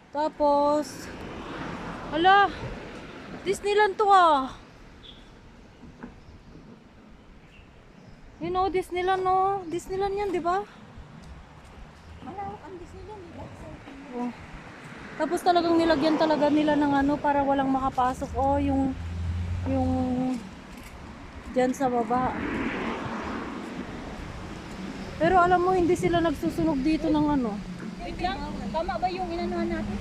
Tapos, hala, Disneyland to ah. You know, Disneyland no. Disneyland yan, di ba? Malawak ang Disneyland, diba? Oh. Tapos talagang nilagyan talaga nila ng ano para walang makapasok. Oh, yung dyan sa baba. Pero alam mo, hindi sila nagsusunog dito ng ano. Wait lang, tama ba yung inanuhan natin?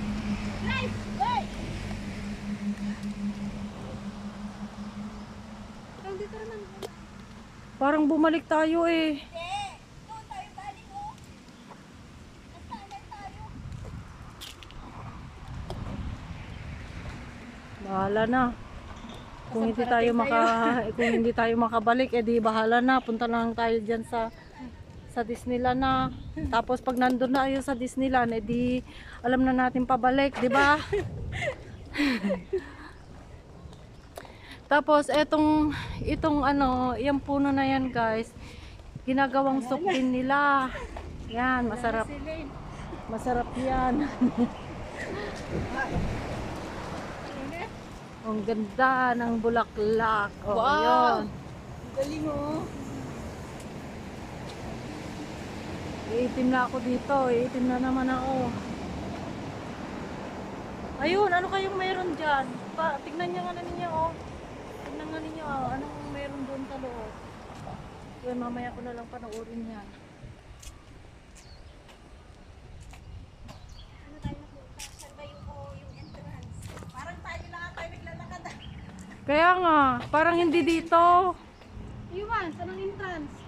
Live! Wait! Dito naman. Parang bumalik tayo eh. Hindi! Doon tayo galing, oh! Nasanay tayo. Bahala na. Kung hindi tayo makabalik, edi bahala na. Punta na lang tayo diyan sa Disneyland na. Tapos pag nandoon na tayo sa Disneyland, edi alam na natin pabalik, 'di ba? Tapos itong ano, yung puno na yan, guys. Ginagawang soup din nila. Yan, masarap. Masarap 'yan. Ang ganda ng bulaklak. Oh, Wow! yun. Galing, oh! Iitim na ako dito. Iitim na naman ako. Ayun, ano kayong meron dyan? Tignan nyo nga ninyo, oh. Tignan nga ninyo, oh. Anong meron doon sa loob? Yun, mamaya ko na lang panoorin yan. Ano tayo napunta? Saan ba yung entrance? Parang tayo lang tayo naglalakad. Kaya nga, parang hindi dito. Iwan, saan ang entrance?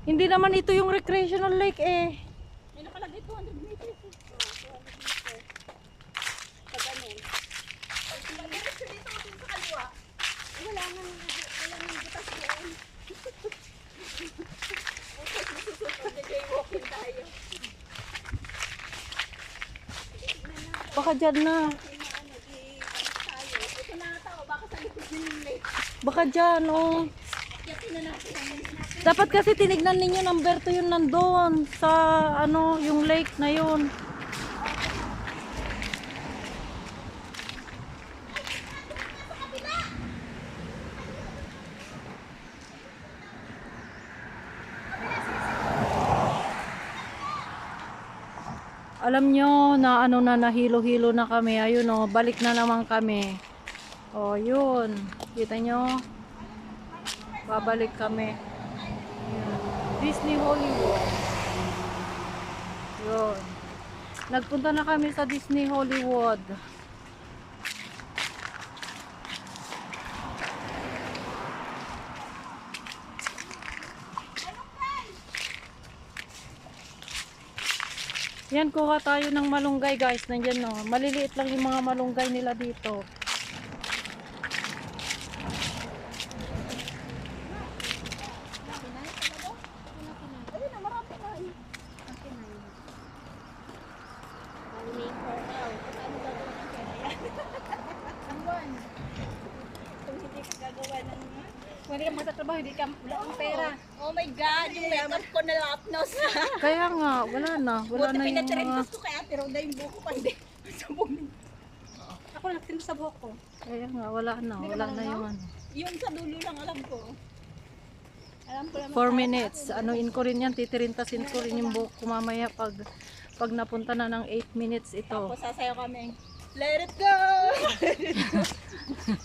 Hindi naman ito yung recreational lake eh. May nakalagay 200 meters. Oh, 200 meters. Sa ganun. Diretso dito ako sa kaliwa. Wala nang butas doon. Okay, susunod na jaywalking tayo. Baka dyan na. Tayo. Ito na tao, baka sa likod din yung lake. Baka dyan, oh. Yakin na natin. Dapat kasi tinignan ninyo number 2 yun nandoon sa ano, yung lake na yun. Alam nyo na ano na nahilo-hilo na kami. Ayun oh, balik na naman kami. Oh, yun. Kita nyo? Babalik kami. Ayan. Disney Hollywood. Yun. Nagpunta na kami sa Disney Hollywood. Yan, kuha tayo ng malunggay, guys. Nandyan, no. Maliliit lang yung mga malunggay nila dito. Ayun na, marami na. Only for now. Ano gagawin ng pera yan? Iwan. Kung hindi ka gagawa ng... Kung hindi ka magtatrabaho, hindi ka wala kang pera. Oh my God, yung makeup ko na lapnos. Kaya nga, wala na. Wala Buti na yung mga... pinatrendus ko kay Ate Roda yung buko pa hindi. Sabog. Ako nagtinda sa buhok ko. Kaya nga, wala na. Wala na yung ano. Yung sa dulo lang alam ko. Alam ko naman. 4 minutes. Anuin ko rin yan. Titirintasin ko rin yung buhok ko mamaya pag napunta na ng 8 minutes ito. Tapos sasayaw kami. Let it go!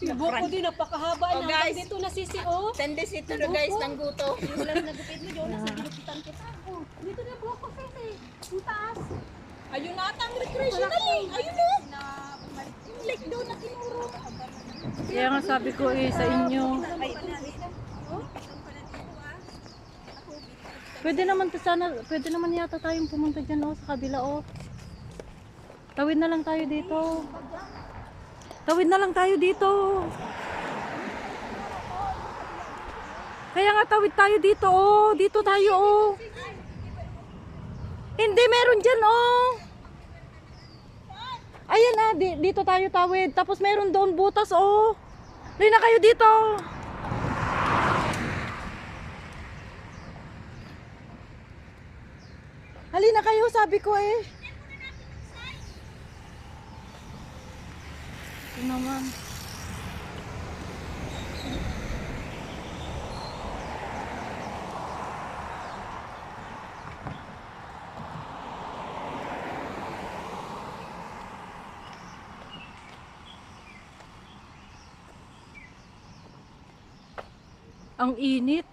Yung buhok ko din, napakahaba Oh, na. guys. Dito nasisiyo. Tendes ito na guys ng guto. Wala na nagupit mo, Jonas. Ginupitan kita. Oh, dito na buhok ko, Sisi. Yung taas. Ayun na ata ang recreational lake. Ayun o. Yung lake doon na tinuro. Kaya nga sabi ko sa inyo. Pwede naman yata tayong pumunta dyan oh, sa kabila oh. Tawid na lang tayo dito. Tawid na lang tayo dito. Kaya nga tawid tayo dito oh. Dito tayo oh. Hindi, meron dyan, oh. Ayan na, dito tayo tawid. Tapos meron doon butas, oh. Halina kayo dito. Halina kayo, sabi ko eh. Ito naman. Ang init.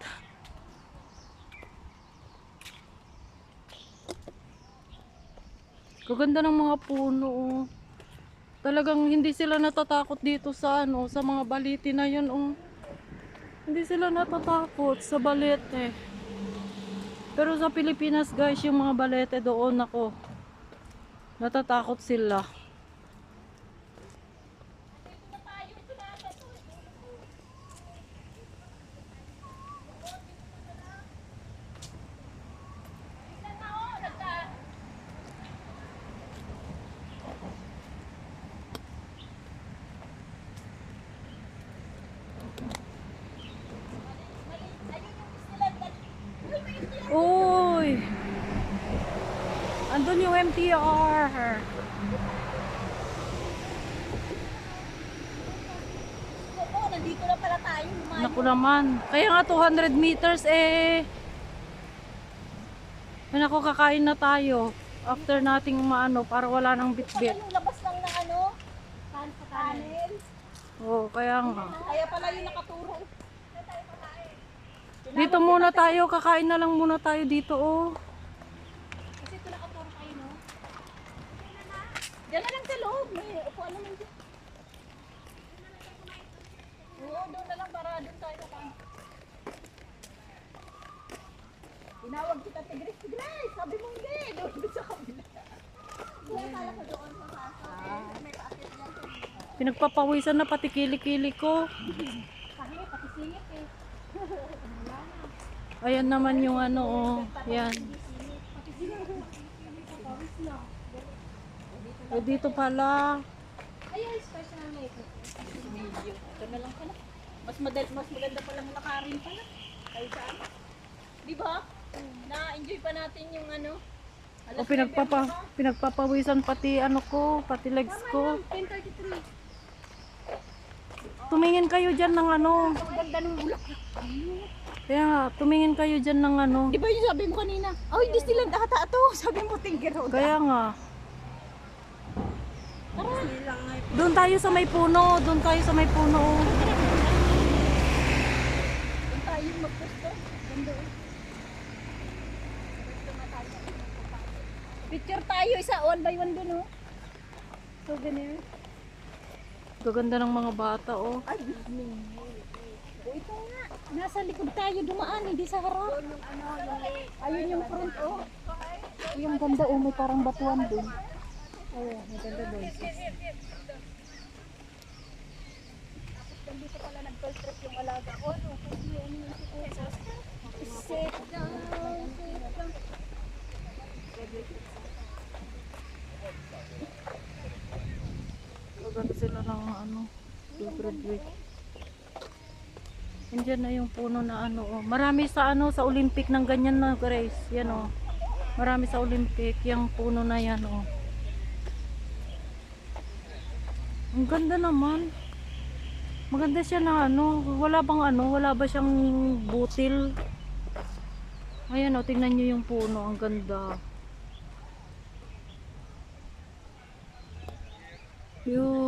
Kaganda ng mga puno. Oh. Talagang hindi sila natatakot dito sa ano, sa mga balete na 'yon, oh. Hindi sila natatakot sa balete. Pero sa Pilipinas, guys, yung mga balete doon ako. Natatakot sila. Uy! Andun yung MTR. Oo, nandito na pala tayo. Lumayo. Naku naman. Kaya nga 200 meters eh. Ay naku, kakain na tayo. After nating maano, para wala nang bitbit. Yung labas lang ng ano? Kanin. Oo, kaya nga. Kaya pala yung nakaturo. Dito muna tayo, kakain na lang muna tayo dito, oh. Kasi ito nakaturo kayo, no? Diyan na lang sa loob. May upuan naman dyan. Oo, doon na lang para doon tayo kakain. Tinawag kita Tigres. Sabi mo hindi. Doon sa kabila. Kaya kala ko doon sa taas. May paakit yan. Pinagpapawisan na pati kilikili ko. Kasi pati singit eh. Ayan naman yung ano, oh. Yan. Eh, dito pala. Ayun, special na ito. Medyo. Ito na lang pala. Mas maganda palang lakarin pala. Kahit saan. Di ba? Na-enjoy pa natin yung ano. O pinagpapawisan pati ano ko, pati legs ko. 10:33. Tumingin kayo dyan ng ano. Ang ganda ng bulak. Kaya tumingin kayo dyan ng ano. Di ba yung sabi mo kanina? Oh, hindi sila ata to. Sabi mo Tinker Road. Kaya nga. Tara. Doon tayo sa may puno. Doon tayo sa may puno. Doon tayo magpusto. Ganda eh. Picture tayo isa 1 by 1 dun oh. Souvenir. Gaganda ng mga bata, oh. Ay, oh, ito nga. Nasa likod tayo dumaan, hindi sa harap. Ayun yung front, oh. Yung ganda, oh. May parang batuan dun. Oh, may ganda dun. Dito pala nag-toll trip yung alaga ko. No? Sit down, sit down. Gaganda sila ng ano. Favorite week. Nandiyan na yung puno na ano, oh. Marami sa ano, sa Olympic ng ganyan na, Grace. Yan, oh. Marami sa Olympic, yung puno na yan, oh. Ang ganda naman. Maganda siya na ano, wala ba siyang butil? Ayan, oh, tingnan nyo yung puno, ang ganda. Yun.